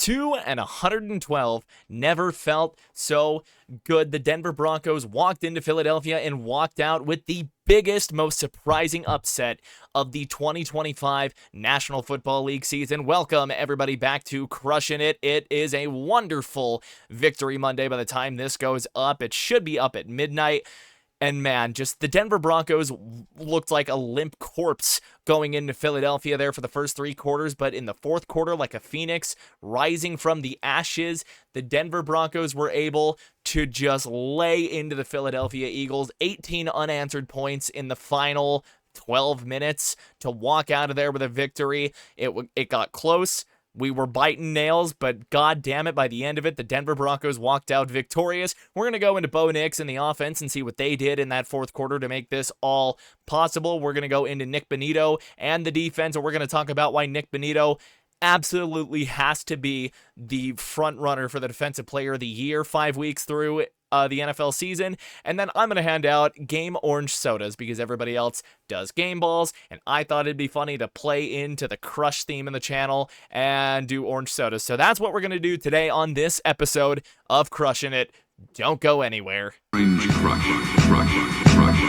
2 and 112 never felt so good. The Denver Broncos walked into Philadelphia and walked out with the biggest, most surprising upset of the 2025 National Football League season. Welcome, everybody, back to Crushin' It. It is a wonderful Victory Monday by the time this goes up. It should be up at midnight. And man, just the Denver Broncos looked like a limp corpse going into Philadelphia there for the first 3 quarters, but in the fourth quarter, like a phoenix rising from the ashes, the Denver Broncos were able to just lay into the Philadelphia Eagles. 18 unanswered points in the final 12 minutes to walk out of there with a victory. It got close. We were biting nails, but god damn it, by the end of it, the Denver Broncos walked out victorious. We're going to go into Bo Nix and the offense and see what they did in that fourth quarter to make this all possible. We're going to go into Nik Bonitto and the defense, and we're going to talk about why Nik Bonitto absolutely has to be the front runner for the Defensive Player of the Year 5 weeks through the NFL season. And then I'm going to hand out Game Orange Sodas because everybody else does Game Balls, and I thought it'd be funny to play into the Crush theme in the channel and do Orange Sodas. So that's what we're going to do today on this episode of Crushin' It. Don't go anywhere. Orange Crush, Crush, Crush.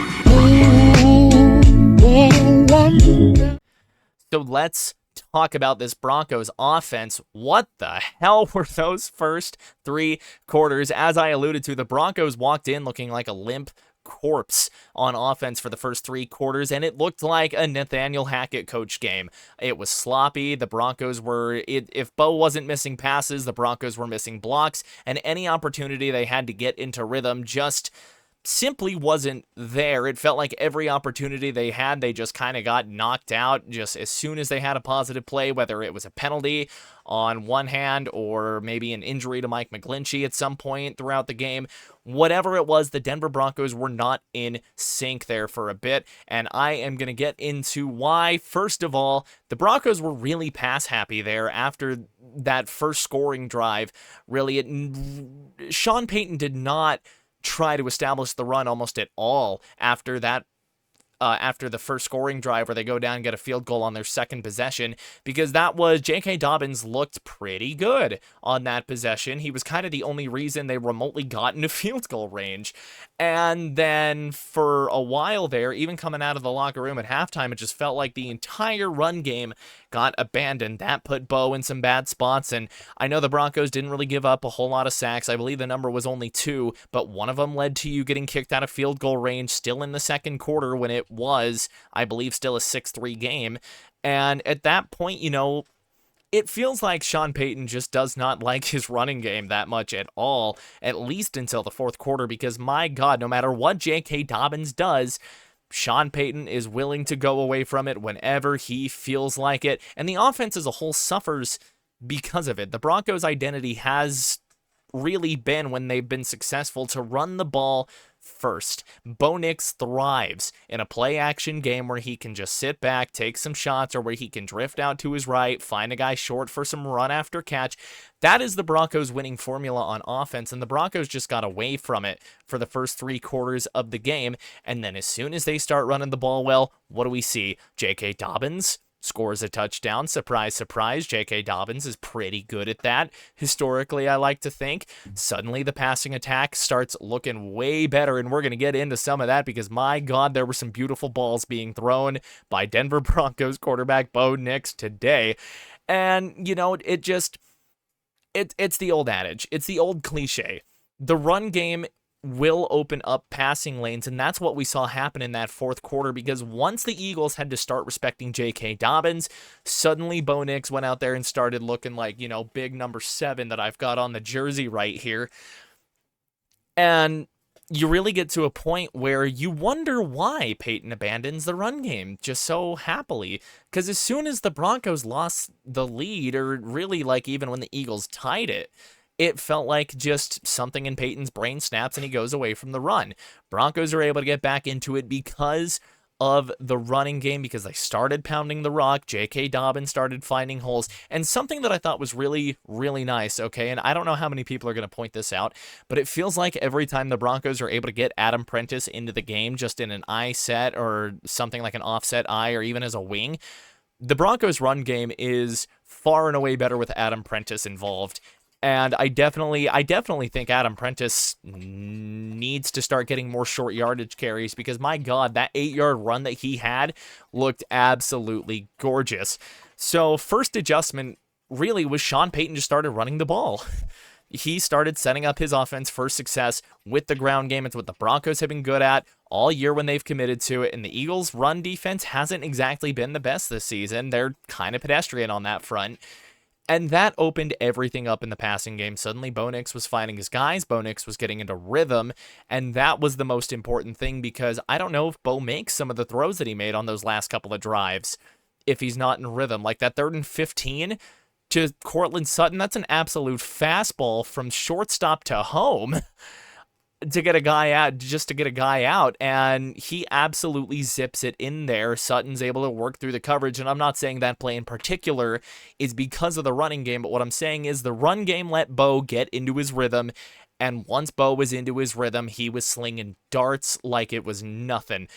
So let's talk about this Broncos offense. What the hell were those first 3 quarters? As I alluded to, the Broncos walked in looking like a limp corpse on offense for the first 3 quarters, and it looked like a Nathaniel Hackett coach game. It was sloppy. The Broncos were, if Bo wasn't missing passes, the Broncos were missing blocks, and any opportunity they had to get into rhythm just simply wasn't there. It felt like every opportunity they had, they just kind of got knocked out just as soon as they had a positive play, whether it was a penalty on one hand or maybe an injury to Mike McGlinchey at some point throughout the game. Whatever it was, the Denver Broncos were not in sync there for a bit, and I am going to get into why. First of all, the Broncos were really pass happy there after that first scoring drive. Really, Sean Payton did not try to establish the run almost at all after that. After the first scoring drive where they go down and get a field goal on their second possession, because that was J.K. Dobbins looked pretty good on that possession. He was kind of the only reason they remotely got into field goal range. And then for a while there, even coming out of the locker room at halftime, it just felt like the entire run game got abandoned. That put Bo in some bad spots, and I know the Broncos didn't really give up a whole lot of sacks. I believe the number was only 2, but one of them led to you getting kicked out of field goal range still in the second quarter when it was, I believe, still a 6-3 game. And at that point, you know, it feels like Sean Payton just does not like his running game that much at all, at least until the fourth quarter, because my God, no matter what J.K. Dobbins does, Sean Payton is willing to go away from it whenever he feels like it, and the offense as a whole suffers because of it. The Broncos' identity has really been, when they've been successful, to run the ball first. Bo Nix thrives in a play-action game where he can just sit back, take some shots, or where he can drift out to his right, find a guy short for some run after catch. That is the Broncos' winning formula on offense, and the Broncos just got away from it for the first 3 quarters of the game, and then as soon as they start running the ball well, what do we see? J.K. Dobbins scores a touchdown. Surprise, surprise. J.K. Dobbins is pretty good at that. Historically, I like to think. Suddenly, the passing attack starts looking way better, and we're going to get into some of that because, my God, there were some beautiful balls being thrown by Denver Broncos quarterback Bo Nix today. And, you know, it's the old adage. It's the old cliche. The run game will open up passing lanes, and that's what we saw happen in that fourth quarter, because once the Eagles had to start respecting J.K. Dobbins, suddenly Bo Nix went out there and started looking like, you know, big number 7 that I've got on the jersey right here. And you really get to a point where you wonder why Payton abandons the run game just so happily, because as soon as the Broncos lost the lead, or really like even when the Eagles tied it, it felt like just something in Payton's brain snaps and he goes away from the run. Broncos are able to get back into it because of the running game, because they started pounding the rock. J.K. Dobbins started finding holes. And something that I thought was really, really nice, okay, and I don't know how many people are going to point this out, but it feels like every time the Broncos are able to get Adam Prentice into the game just in an I set or something like an offset I or even as a wing, the Broncos' run game is far and away better with Adam Prentice involved. And I definitely think Adam Prentice needs to start getting more short yardage carries because, my God, that 8-yard run that he had looked absolutely gorgeous. So first adjustment really was Sean Payton just started running the ball. He started setting up his offense for success with the ground game. It's what the Broncos have been good at all year when they've committed to it. And the Eagles' run defense hasn't exactly been the best this season. They're kind of pedestrian on that front. And that opened everything up in the passing game. Suddenly, Bo Nix was finding his guys. Bo Nix was getting into rhythm. And that was the most important thing because I don't know if Bo makes some of the throws that he made on those last couple of drives if he's not in rhythm. Like that 3rd and 15 to Courtland Sutton, that's an absolute fastball from shortstop to home to get a guy out, just to get a guy out, and he absolutely zips it in there. Sutton's able to work through the coverage, and I'm not saying that play in particular is because of the running game, but what I'm saying is the run game let Bo get into his rhythm, and once Bo was into his rhythm, he was slinging darts like it was nothing.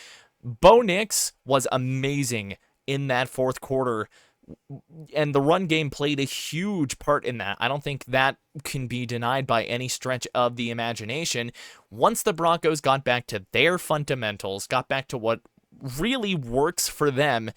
Bo Nix was amazing in that fourth quarter, and the run game played a huge part in that. I don't think that can be denied by any stretch of the imagination. Once the Broncos got back to their fundamentals, got back to what really works for them,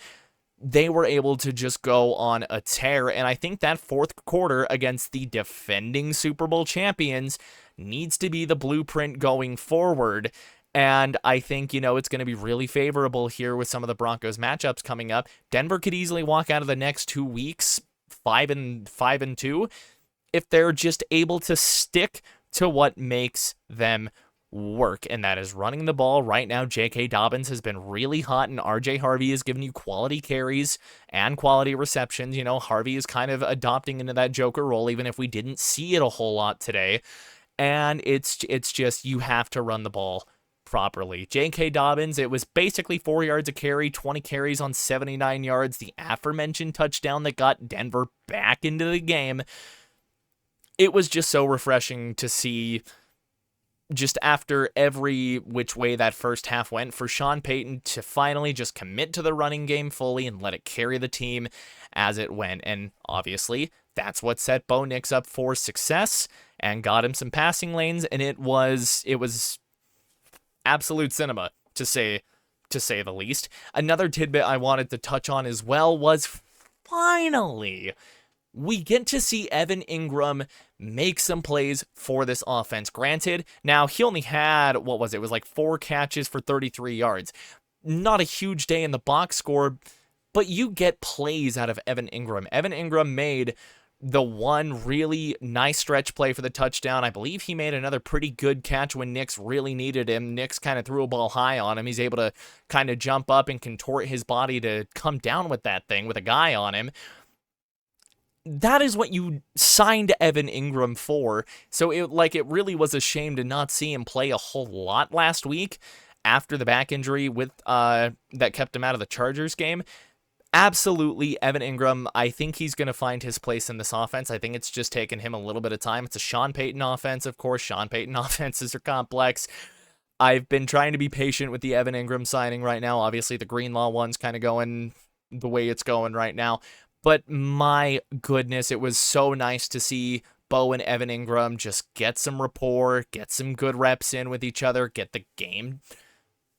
they were able to just go on a tear. And I think that fourth quarter against the defending Super Bowl champions needs to be the blueprint going forward. And I think, it's going to be really favorable here with some of the Broncos matchups coming up. Denver could easily walk out of the next 2 weeks 5-2 if they're just able to stick to what makes them work, and that is running the ball. Right now, J.K. Dobbins has been really hot, and R.J. Harvey has given you quality carries and quality receptions. Harvey is kind of adopting into that Joker role, even if we didn't see it a whole lot today. And it's just, you have to run the ball properly. J.K. Dobbins, it was basically 4 yards a carry, 20 carries on 79 yards, the aforementioned touchdown that got Denver back into the game. It was just so refreshing to see, just after every which way that first half went, for Sean Payton to finally just commit to the running game fully and let it carry the team as it went. And obviously, that's what set Bo Nix up for success and got him some passing lanes, and it was absolute cinema, to say the least. Another tidbit I wanted to touch on as well was finally we get to see Evan Ingram make some plays for this offense. Granted, now he only had, it was like 4 catches for 33 yards. Not a huge day in the box score, but you get plays out of Evan Ingram. Evan Ingram made the one really nice stretch play for the touchdown. I believe he made another pretty good catch when Nix really needed him. Nix kind of threw a ball high on him. He's able to kind of jump up and contort his body to come down with that thing with a guy on him. That is what you signed Evan Ingram for. So it really was a shame to not see him play a whole lot last week after the back injury with that kept him out of the Chargers game. Absolutely, Evan Ingram, I think he's going to find his place in this offense. I think it's just taken him a little bit of time. It's a Sean Payton offense, of course. Sean Payton offenses are complex. I've been trying to be patient with the Evan Ingram signing right now. Obviously, the Greenlaw one's kind of going the way it's going right now. But my goodness, it was so nice to see Bo and Evan Ingram just get some rapport, get some good reps in with each other, get the game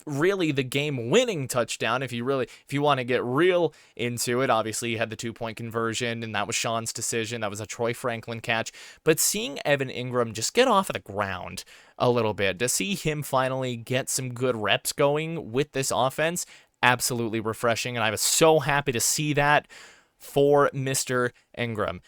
winning touchdown. If you want to get real into it, obviously you had the 2-point conversion, and that was Sean's decision. That was a Troy Franklin catch. But seeing Evan Ingram just get off of the ground a little bit, to see him finally get some good reps going with this offense, absolutely refreshing. And I was so happy to see that for Mr. Ingram.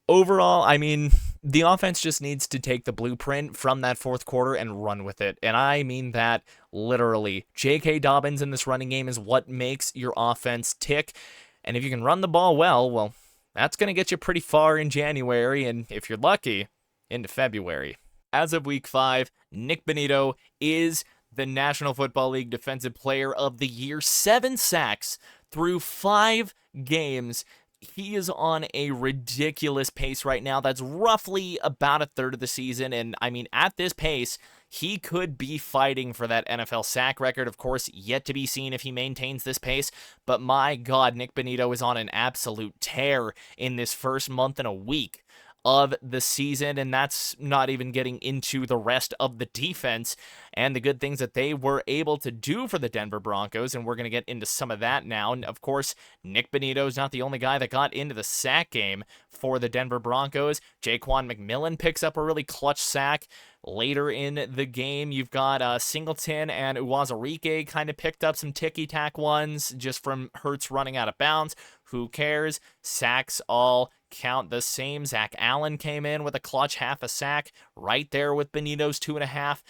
Overall, I mean, the offense just needs to take the blueprint from that fourth quarter and run with it. And I mean that literally. J.K. Dobbins in this running game is what makes your offense tick. And if you can run the ball well, that's going to get you pretty far in January, and if you're lucky, into February. As of week 5, Nik Bonitto is the National Football League Defensive Player of the Year. 7 sacks through 5 games. he is on a ridiculous pace right now. That's roughly about a third of the season. And I mean, at this pace, he could be fighting for that NFL sack record. Of course, yet to be seen if he maintains this pace. But my God, Nik Bonitto is on an absolute tear in this first month and a week of the season, and that's not even getting into the rest of the defense and the good things that they were able to do for the Denver Broncos, and we're going to get into some of that now. And of course, Nik Bonitto is not the only guy that got into the sack game for the Denver Broncos. Jaquan McMillan picks up a really clutch sack. Later in the game, you've got Singleton and Uwazurike kind of picked up some ticky-tack ones just from Hurts running out of bounds. Who cares? Sacks all count the same. Zach Allen came in with a clutch half a sack right there with Bonitto's 2.5.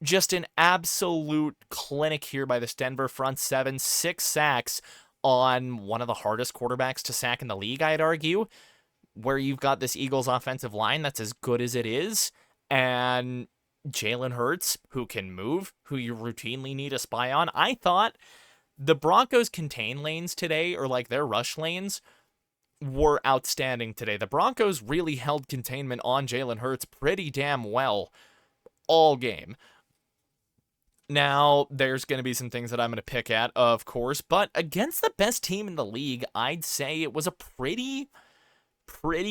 Just an absolute clinic here by this Denver front seven. 6 sacks on one of the hardest quarterbacks to sack in the league, I'd argue, where you've got this Eagles offensive line that's as good as it is, and Jalen Hurts, who can move, who you routinely need a spy on. I thought the Broncos' contain lanes today, or like their rush lanes, were outstanding today. The Broncos really held containment on Jalen Hurts pretty damn well all game. Now, there's going to be some things that I'm going to pick at, of course, but against the best team in the league, I'd say it was a pretty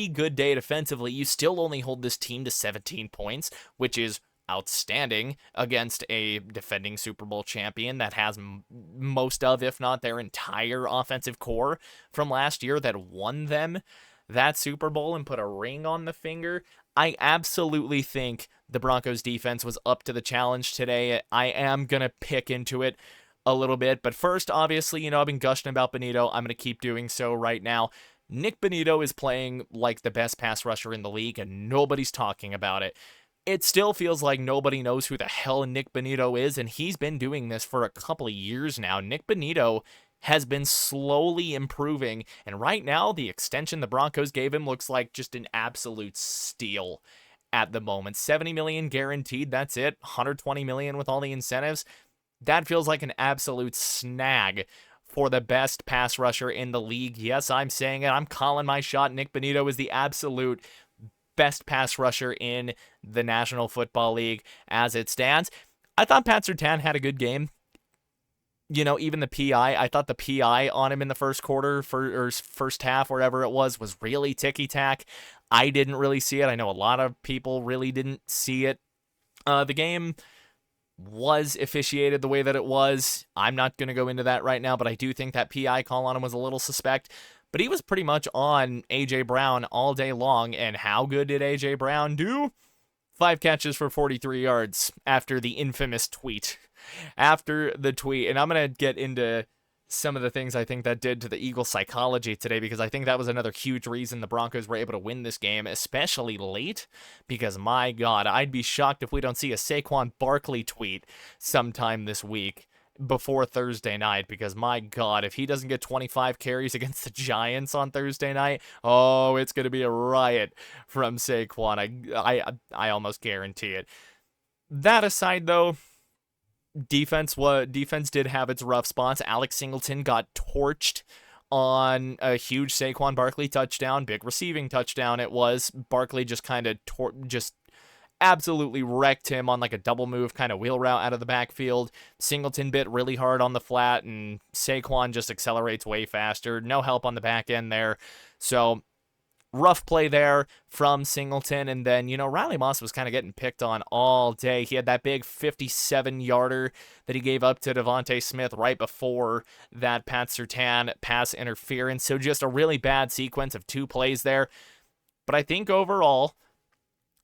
good day defensively. You still only hold this team to 17 points, which is outstanding against a defending Super Bowl champion that has most of, if not their entire offensive core from last year that won them that Super Bowl and put a ring on the finger. I absolutely think the Broncos defense was up to the challenge today. I am going to pick into it a little bit, but first, obviously, I've been gushing about Bonitto. I'm going to keep doing so right now. Nik Bonitto is playing like the best pass rusher in the league, and nobody's talking about it. It still feels like nobody knows who the hell Nik Bonitto is, and he's been doing this for a couple of years now. Nik Bonitto has been slowly improving, and right now, the extension the Broncos gave him looks like just an absolute steal at the moment. $70 million guaranteed, that's it. $120 million with all the incentives. That feels like an absolute snag for the best pass rusher in the league. Yes, I'm saying it. I'm calling my shot. Nik Bonitto is the absolute best pass rusher in the National Football League as it stands. I thought Pat Surtain had a good game. Even the PI, I thought the PI on him in the first quarter or first half, wherever it was really ticky-tack. I didn't really see it. I know a lot of people really didn't see it. The game was officiated the way that it was. I'm not going to go into that right now, but I do think that PI call on him was a little suspect. But he was pretty much on A.J. Brown all day long, and how good did A.J. Brown do? 5 catches for 43 yards after the infamous tweet. After the tweet, and I'm going to get into some of the things I think that did to the Eagles' psychology today, because I think that was another huge reason the Broncos were able to win this game, especially late, because my God, I'd be shocked if we don't see a Saquon Barkley tweet sometime this week before Thursday night, because my God, if he doesn't get 25 carries against the Giants on Thursday night, oh, it's going to be a riot from Saquon. I almost guarantee it. That aside, though, defense did have its rough spots. Alex Singleton got torched on a huge Saquon Barkley touchdown, big receiving touchdown it was. Barkley just kind of absolutely wrecked him on like a double move kind of wheel route out of the backfield. Singleton bit really hard on the flat, and Saquon just accelerates way faster. No help on the back end there. So rough play there from Singleton. And then, Riley Moss was kind of getting picked on all day. He had that big 57-yarder that he gave up to Devontae Smith right before that Pat Surtain pass interference. So just a really bad sequence of 2 plays there. But I think overall,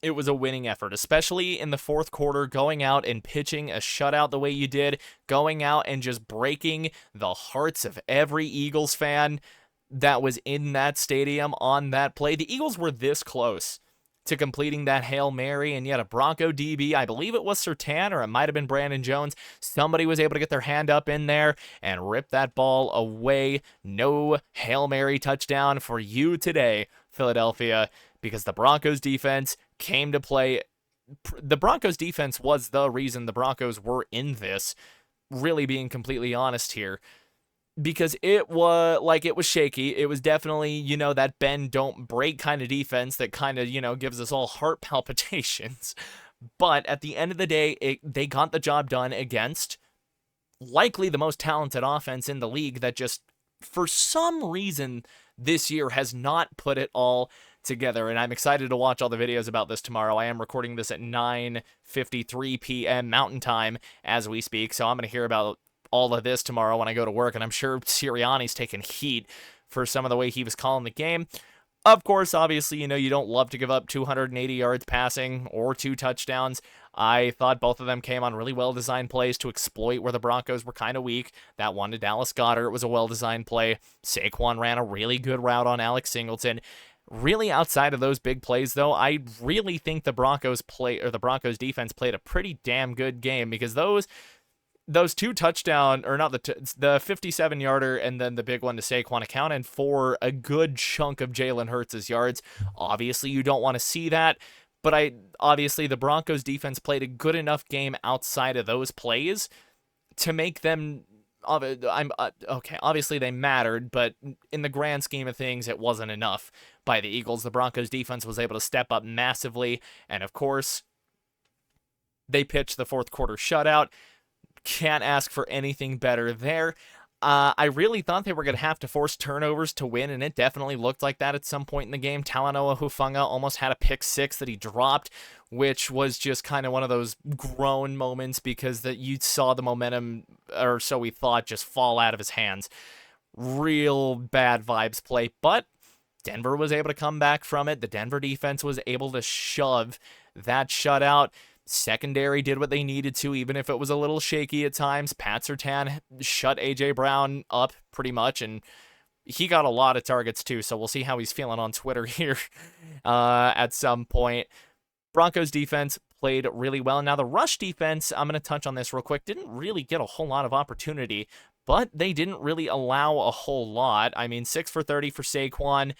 it was a winning effort, especially in the fourth quarter, going out and pitching a shutout the way you did, going out and just breaking the hearts of every Eagles fan that was in that stadium on that play. The Eagles were this close to completing that Hail Mary, and yet a Bronco DB, I believe it was Surtain or it might have been Brandon Jones, somebody was able to get their hand up in there and rip that ball away. No Hail Mary touchdown for you today, Philadelphia, because the Broncos defense came to play. The Broncos defense was the reason the Broncos were in this, really being completely honest here. because it was shaky. It was definitely, that bend don't break kind of defense that kind of, gives us all heart palpitations. But at the end of the day, they got the job done against likely the most talented offense in the league that just, for some reason, this year has not put it all together. And I'm excited to watch all the videos about this tomorrow. I am recording this at 9:53 p.m. Mountain Time as we speak, so I'm going to hear about all of this tomorrow when I go to work, and I'm sure Sirianni's taking heat for some of the way he was calling the game. Of course, obviously, you don't love to give up 280 yards passing or 2 touchdowns. I thought both of them came on really well-designed plays to exploit where the Broncos were kind of weak. That one to Dallas Goedert was a well-designed play. Saquon ran a really good route on Alex Singleton. Really, outside of those big plays, though, I really think the Broncos defense played a pretty damn good game, because those 2 touchdown, or not the 57-yarder and then the big one to Saquon accounted for a good chunk of Jalen Hurts' yards. Obviously, you don't want to see that, but obviously the Broncos defense played a good enough game outside of those plays to make them. Okay, obviously they mattered, but in the grand scheme of things, it wasn't enough by the Eagles. The Broncos defense was able to step up massively, and of course, they pitched the fourth quarter shutout. Can't ask for anything better there. I really thought they were going to have to force turnovers to win, and it definitely looked like that at some point in the game. Talanoa Hufanga almost had a pick 6 that he dropped, which was just kind of one of those groan moments, because you saw the momentum, or so we thought, just fall out of his hands. Real bad vibes play, but Denver was able to come back from it. The Denver defense was able to shove that shutout. Secondary did what they needed to, even if it was a little shaky at times. Pat Surtain shut A.J. Brown up pretty much, and he got a lot of targets too, so we'll see how he's feeling on Twitter here at some point. Broncos defense played really well. Now, the rush defense, I'm going to touch on this real quick, didn't really get a whole lot of opportunity, but they didn't really allow a whole lot. I mean, 6 for 30 for Saquon.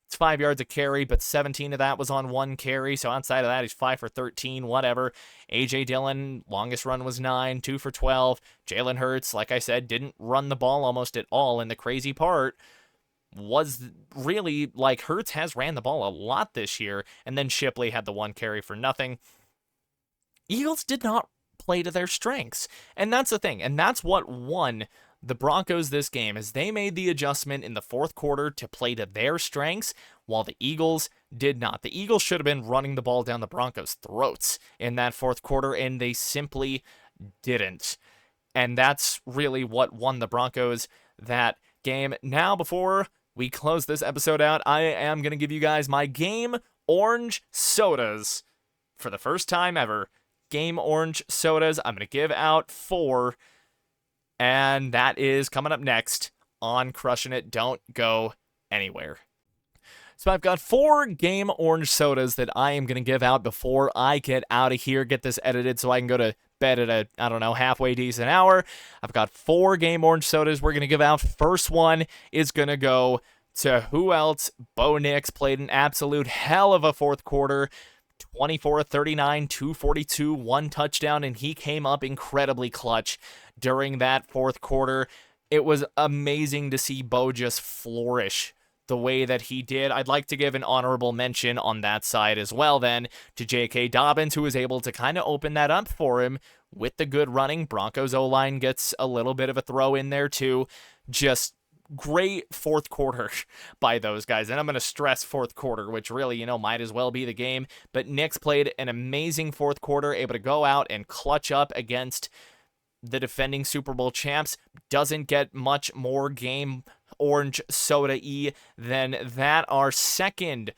It's 5 yards a carry, but 17 of that was on 1 carry. So outside of that, he's 5 for 13, whatever. A.J. Dillon, longest run was 9, 2 for 12. Jalen Hurts, like I said, didn't run the ball almost at all. And the crazy part was really, Hurts has ran the ball a lot this year. And then Shipley had the 1 carry for nothing. Eagles did not play to their strengths. And that's the thing. And that's what won the Broncos this game, as they made the adjustment in the fourth quarter to play to their strengths, while the Eagles did not. The Eagles should have been running the ball down the Broncos' throats in that fourth quarter, and they simply didn't. And that's really what won the Broncos that game. Now, before we close this episode out, I am going to give you guys my Game Orange Sodas. For the first time ever, Game Orange Sodas. I'm going to give out 4. And that is coming up next on Crushin' It. Don't go anywhere. So I've got 4 Game Orange Sodas that I am going to give out before I get out of here, get this edited so I can go to bed at a, halfway decent hour. I've got 4 Game Orange Sodas we're going to give out. First one is going to go to who else? Bo Nix played an absolute hell of a fourth quarter. 24 39, 242, 1 touchdown, and he came up incredibly clutch during that fourth quarter. It was amazing to see Bo just flourish the way that he did. I'd like to give an honorable mention on that side as well then to J.K. Dobbins, who was able to kind of open that up for him with the good running. Broncos O-line gets a little bit of a throw in there too. Just great fourth quarter by those guys. And I'm going to stress fourth quarter, which really, might as well be the game. But Nix played an amazing fourth quarter, able to go out and clutch up against the defending Super Bowl champs. Doesn't get much more Game Orange Soda-y than that. Our second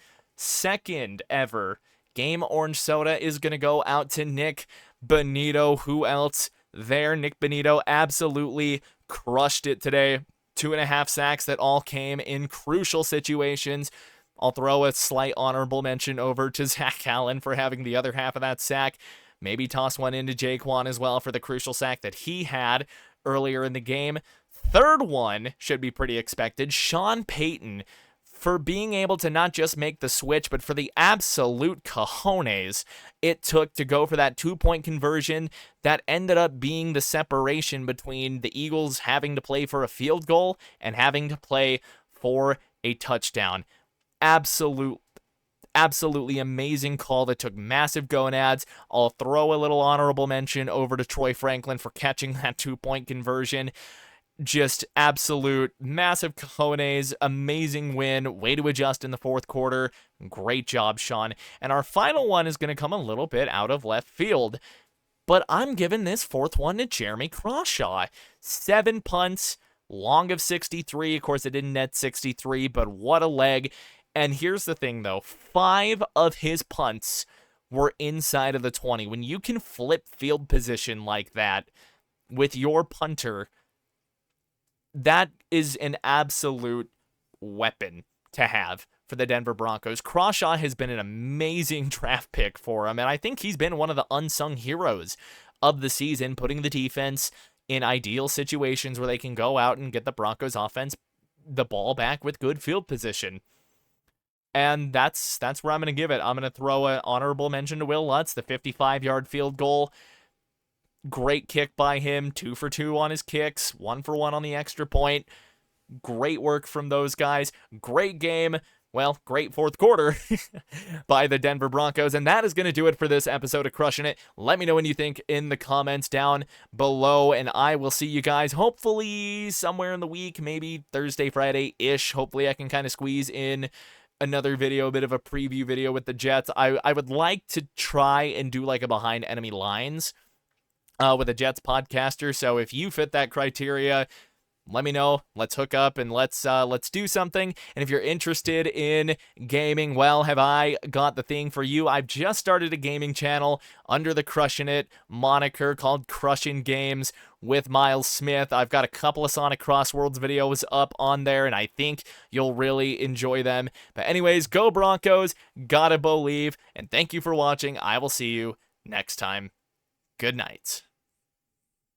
ever Game Orange Soda is going to go out to Nik Bonitto. Who else there? Nik Bonitto absolutely crushed it today. 2.5 sacks that all came in crucial situations. I'll throw a slight honorable mention over to Zach Allen for having the other half of that sack. Maybe toss one into Jaquan as well for the crucial sack that he had earlier in the game. Third one should be pretty expected. Sean Payton for being able to not just make the switch, but for the absolute cojones it took to go for that 2-point conversion that ended up being the separation between the Eagles having to play for a field goal and having to play for a touchdown. Absolutely amazing call that took massive gonads. I'll throw a little honorable mention over to Troy Franklin for catching that 2-point conversion. Just absolute massive cojones, amazing win, way to adjust in the fourth quarter. Great job, Sean. And our final one is going to come a little bit out of left field, but I'm giving this fourth one to Jeremy Crawshaw. 7 punts, long of 63. Of course, it didn't net 63, but what a leg. And here's the thing, though. 5 of his punts were inside of the 20. When you can flip field position like that with your punter, that is an absolute weapon to have for the Denver Broncos. Crawshaw has been an amazing draft pick for him, and I think he's been one of the unsung heroes of the season, putting the defense in ideal situations where they can go out and get the Broncos offense the ball back with good field position. And that's where I'm going to give it. I'm going to throw an honorable mention to Will Lutz, the 55-yard field goal. Great kick by him, 2 for 2 on his kicks, 1 for 1 on the extra point. Great work from those guys. Great game. Well, great fourth quarter by the Denver Broncos. And that is going to do it for this episode of Crushing It. Let me know what you think in the comments down below, and I will see you guys hopefully somewhere in the week, maybe Thursday, Friday-ish. Hopefully I can kind of squeeze in another video, a bit of a preview video with the Jets. I would like to try and do like a behind enemy lines with a Jets podcaster. So if you fit that criteria, let me know. Let's hook up and let's do something. And if you're interested in gaming, well, have I got the thing for you. I've just started a gaming channel under the Crushin' It moniker called Crushin' Games with Miles Smith. I've got a couple of Sonic Crossworlds videos up on there, and I think you'll really enjoy them. But anyways, go Broncos, gotta believe, and thank you for watching. I will see you next time. Good night.